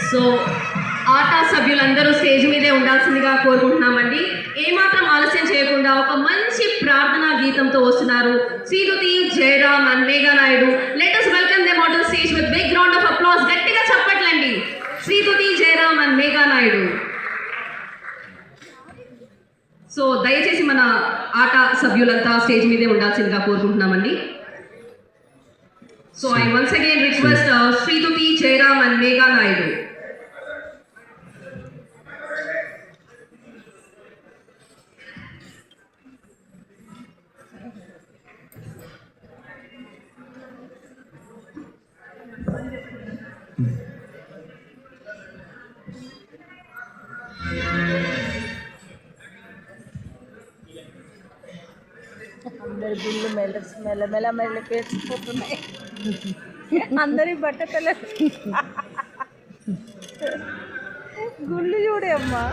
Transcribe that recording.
So ఆటా సభ్యులందరూ stage మీదే ఉండాల్సిందిగా కోరుకుంటున్నామండి. ఏమాత్రం ఆలస్యం చేయకుండా ఒక మంచి ప్రార్థనా గీతంతో వస్తున్నారు Shrituti Jayaram and Megha Naidu. Let us welcome them on the stage with big round of applause. గట్టిగా చప్పట్లండి. శ్రీతుతి జయరామ్ అండ్ మేఘా నాయుడు. సో దయచేసి మన ఆటా సభ్యులంతా స్టేజ్ మీదే ఉండాల్సిందిగా కోరుకుంటున్నామండి. So I once again request Srituti Jairam and Megha Naidu. అందరి గుళ్ళు మెల్ల పేర్చిపోతున్నాయి. అందరి బట్టతల గుళ్ళు చూడే అమ్మా.